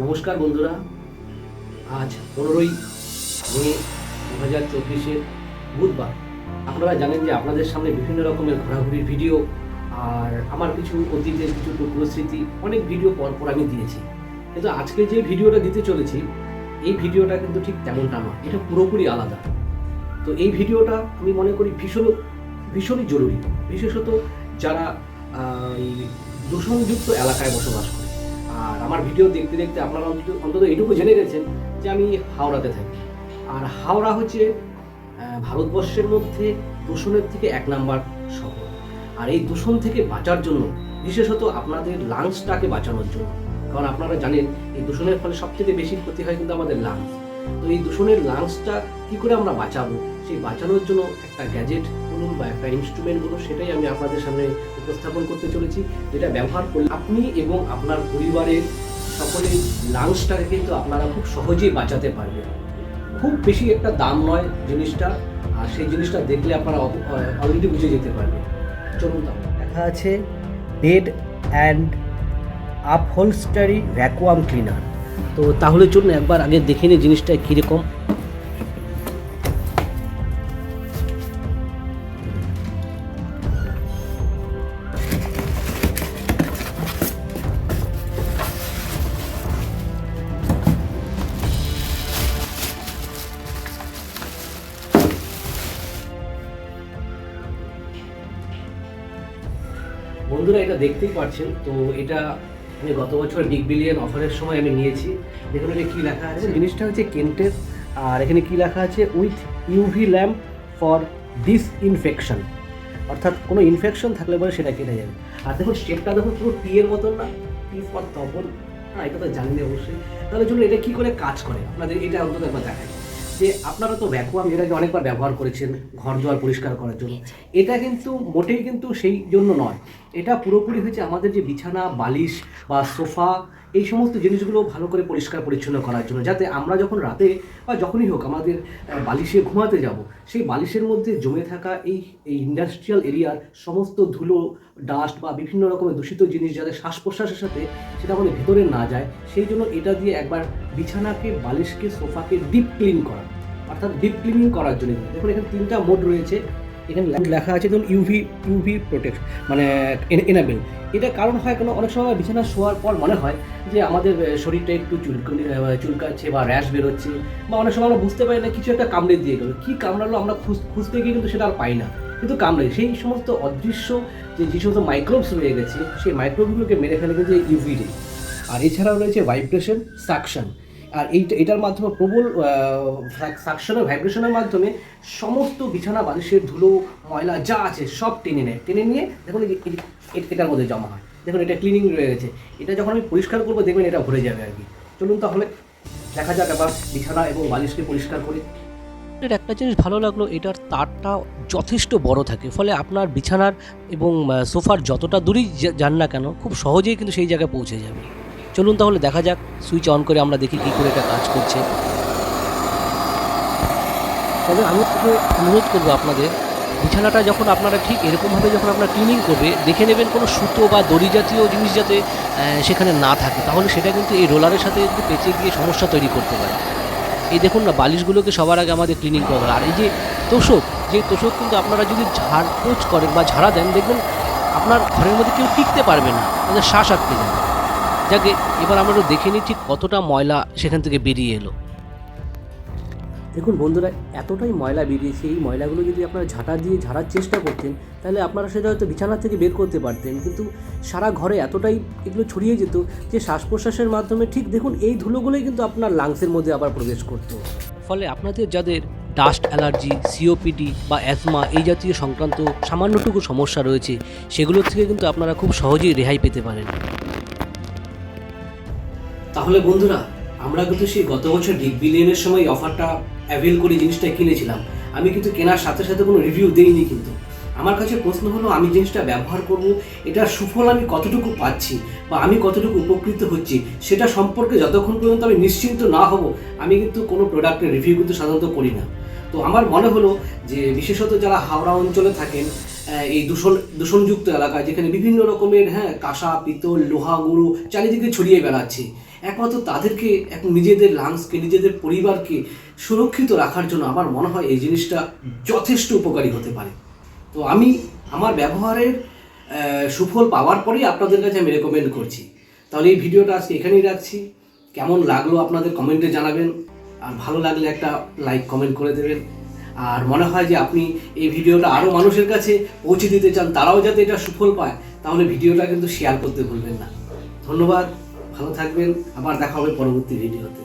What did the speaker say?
নমস্কার বন্ধুরা, আজ 15ই মে 2024 বুধবার। আপনারা জানেন যে আপনাদের সামনে বিভিন্ন রকমের ঘোরাঘুরির ভিডিও আর আমার কিছু অতীতের কিছু টুকরো স্মৃতি অনেক ভিডিও পরপর আমি দিয়েছি, কিন্তু আজকে যে ভিডিওটা দিতে চলেছি এই ভিডিওটা কিন্তু ঠিক তেমনটা নয়, এটা পুরোপুরি আলাদা। তো এই ভিডিওটা আমি মনে করি ভীষণই জরুরি, বিশেষত যারা এই দূষণযুক্ত এলাকায় বসবাস করে। আর আমার ভিডিও দেখতে দেখতে আপনারা অন্তত এইটুকু জেনে গেছেন যে আমি হাওড়াতে থাকি। আর হাওড়া হচ্ছে ভারতবর্ষের মধ্যে দূষণের থেকে 1 নাম্বার শহর। আর এই দূষণ থেকে বাঁচার জন্য, বিশেষত আপনাদের লাংসটাকে বাঁচানোর জন্য, কারণ আপনারা জানেন এই দূষণের ফলে সবথেকে বেশি ক্ষতি হয় কিন্তু আমাদের লাংস। তো এই দূষণের লাংসটা কী করে আমরা বাঁচাবো, সেই বাঁচানোর জন্য একটা গ্যাজেট বলুন বা একটা ইনস্ট্রুমেন্ট বলুন, সেটাই আমি আপনাদের সামনে উপস্থাপন করতে চলেছি, যেটা ব্যবহার করলে আপনি এবং আপনার পরিবারের সকলের লাংসটাকে কিন্তু আপনারা খুব সহজেই বাঁচাতে পারবেন। খুব বেশি একটা দাম নয় জিনিসটা, আর সেই জিনিসটা দেখলে আপনারা অলরেডি বুঝে যেতে পারবেন। চলুন, দেখা আছে বেড অ্যান্ড আপহোলস্টারি ভ্যাকুয়াম ক্লিনার। তো তাহলে চলুন একবার আগে দেখে নিই জিনিসটা কীরকম। বন্ধুরা, এটা দেখতেই পাচ্ছেন, তো এটা আমি গত বছর বিগ বিলিয়ন অফারের সময় আমি নিয়েছি। দেখুন এটা কী লেখা আছে, জিনিসটা হচ্ছে কেন্টের। আর এখানে কী লেখা আছে, with UV lamp for disinfection, অর্থাৎ কোনো ইনফেকশন থাকলে পরে সেটা কেটে যাবে। আর দেখুন স্টেপটা দেখুন, পুরো টি এর মতন না, টি ফর তপন। হ্যাঁ, এটা তো জানি না অবশ্যই। তাহলে চলুন এটা কী করে কাজ করে আপনাদের এটা অন্তত একবার দেখায়। যে আপনারা তো ভ্যাকুয়াম এটাকে অনেকবার ব্যবহার করেছেন ঘর দুয়ার পরিষ্কার করার জন্য। এটা কিন্তু মোটেই কিন্তু সেই জন্য নয়, এটা পুরোপুরি হচ্ছে আমাদের যে বিছানা, বালিশ বা সোফা, এই সমস্ত জিনিসগুলো ভালো করে পরিষ্কার পরিচ্ছন্ন করার জন্য, যাতে আমরা যখন রাতে বা যখনই হোক আমাদের বালিশে ঘুমাতে যাব, সেই বালিশের মধ্যে জমে থাকা এই ইন্ডাস্ট্রিয়াল এরিয়ার সমস্ত ধুলো, ডাস্ট বা বিভিন্ন রকমের দূষিত জিনিস যাতে শ্বাস প্রশ্বাসের সাথে সেটা আমাদের ভেতরে না যায়, সেই জন্য এটা দিয়ে একবার বিছানাকে, বালিশকে, সোফাকে ডিপ ক্লিন করা, অর্থাৎ ডিপ ক্লিনিং করার জন্য। দেখুন এখানে 3টা মোড রয়েছে। এখানে লেখা আছে ধরুন ইউভি প্রোটেক্ট, মানে এনাবেল। এটা কারণ হয় কেন, অনেক সময় বিছানা শোয়ার পর মনে হয় যে আমাদের শরীরটা একটু চুলকাচ্ছে বা র্যাশ বেরোচ্ছে, বা অনেক সময় আমরা বুঝতে পারি না কিছু একটা কামড়ে দিয়ে গেলো, কী কামড়ালো আমরা খুঁজতে গিয়ে কিন্তু সেটা আর পাই না, কিন্তু কামড়ে সেই সমস্ত অদৃশ্য যে সমস্ত মাইক্রোবস রয়ে গেছে, সেই মাইক্রোবগুলোকে মেরে ফেলে কিন্তু ইউভি রে। আর এছাড়াও রয়েছে ভাইব্রেশন সাকশন। আর এটার মাধ্যমে প্রবল সাকশনের, ভাইব্রেশনের মাধ্যমে সমস্ত বিছানা, বালিশের ধুলো, ময়লা যা আছে সব টেনে নিয়ে দেখুন এটার মধ্যে জমা হয়। দেখুন এটা ক্লিনিং রয়ে গেছে, এটা যখন আমি পরিষ্কার করবো দেখবেন এটা ভরে যাবে আর কি। চলুন তাহলে দেখা যাক এবার বিছানা এবং বালিশকে পরিষ্কার করি। এর একটা জিনিস ভালো লাগলো, এটার তারটা যথেষ্ট বড় থাকে, ফলে আপনার বিছানার এবং সোফার যতটা দূরেই যান না কেন খুব সহজেই কিন্তু সেই জায়গায় পৌঁছে যাবে। চলুন তাহলে দেখা যাক, সুইচ অন করে আমরা দেখি কী করে এটা কাজ করছে। তবে আমি অনুরোধ করবো আপনাদের, বিছানাটা যখন আপনারা ঠিক এরকমভাবে যখন আপনারা ক্লিনিং করবে, দেখে নেবেন কোনো সুতো বা দড়ি জাতীয় জিনিস যাতে সেখানে না থাকে, তাহলে সেটা কিন্তু এই রোলারের সাথে একটু পেঁচে গিয়ে সমস্যা তৈরি করতে পারে। এই দেখুন না, বালিশগুলোকে সবার আগে আমাদের ক্লিনিং করবে। আর এই যে তোষক কিন্তু আপনারা যদি ঝাড়পোছ করেন বা ঝাড়া দেন, দেখবেন আপনার ঘরের মধ্যে কেউ টিকতে পারবে না, তাদের শ্বাস আটকে যাবে। যাকে এবার আমরা দেখে নিই ঠিক কতটা ময়লা সেখান থেকে বেরিয়ে এলো। দেখুন বন্ধুরা, এতটাই ময়লা বেরিয়েছে, এই ময়লাগুলো যদি আপনারা ঝাঁটা দিয়ে ঝাড়ার চেষ্টা করতেন, তাহলে আপনারা সেটা হয়তো বিছানা থেকে বের করতে পারতেন, কিন্তু সারা ঘরে এতটাই এগুলো ছড়িয়ে যেত যে শ্বাস প্রশ্বাসের মাধ্যমে ঠিক দেখুন এই ধুলোগুলোই কিন্তু আপনার লাংসের মধ্যে আবার প্রবেশ করতো। ফলে আপনাদের যাদের ডাস্ট অ্যালার্জি, সিওপিডি বা অ্যাজমা এই জাতীয় সংক্রান্ত সামান্যটুকু সমস্যা রয়েছে, সেগুলোর থেকে কিন্তু আপনারা খুব সহজেই রেহাই পেতে পারেন। তাহলে বন্ধুরা, আমরা কিন্তু সেই গত বছর বিগ বিলিয়নের সময় অফারটা অ্যাভেল করে জিনিসটা কিনেছিলাম। আমি কিন্তু কেনার সাথে সাথে কোনো রিভিউ দেইনি, কিন্তু আমার কাছে প্রশ্ন হলো আমি জিনিসটা ব্যবহার করব, এটার সুফল আমি কতটুকু পাচ্ছি বা আমি কতটুকু উপকৃত হচ্ছি, সেটা সম্পর্কে যতক্ষণ পর্যন্ত আমি নিশ্চিন্ত না হব, আমি কিন্তু কোনো প্রোডাক্টের রিভিউ কিন্তু সাধারণত করি না। তো আমার মনে হলো যে বিশেষত যারা হাওড়া অঞ্চলে থাকেন, এই দূষণযুক্ত এলাকায়, যেখানে বিভিন্ন রকমের কাঁসা পিতল লোহা গুঁড়ো চারিদিকে ছড়িয়ে বেড়াচ্ছে, একমাত্র তাদেরকে নিজেদের লাংসকে নিজেদের পরিবারকে সুরক্ষিত রাখার জন্য আমার মনে হয় এই জিনিসটা যথেষ্ট উপকারী হতে পারে। তো আমি আমার ব্যবহারের সুফল পাওয়ার পরেই আপনাদের কাছে আমি রেকমেন্ড করছি। তাহলে এই ভিডিওটা আজকে এখানেই রাখছি। কেমন লাগলো আপনাদের কমেন্টে জানাবেন, আর ভালো লাগলে একটা লাইক কমেন্ট করে দেবেন। আর মনে হয় যে আপনি এই ভিডিওটা আরও মানুষের কাছে পৌঁছে দিতে চান, তারাও যাতে এটা সুফল পায়, তাহলে ভিডিওটা কিন্তু শেয়ার করতে ভুলবেন না। ধন্যবাদ, ভালো থাকবেন, আবার দেখা হবে পরবর্তী ভিডিওতে।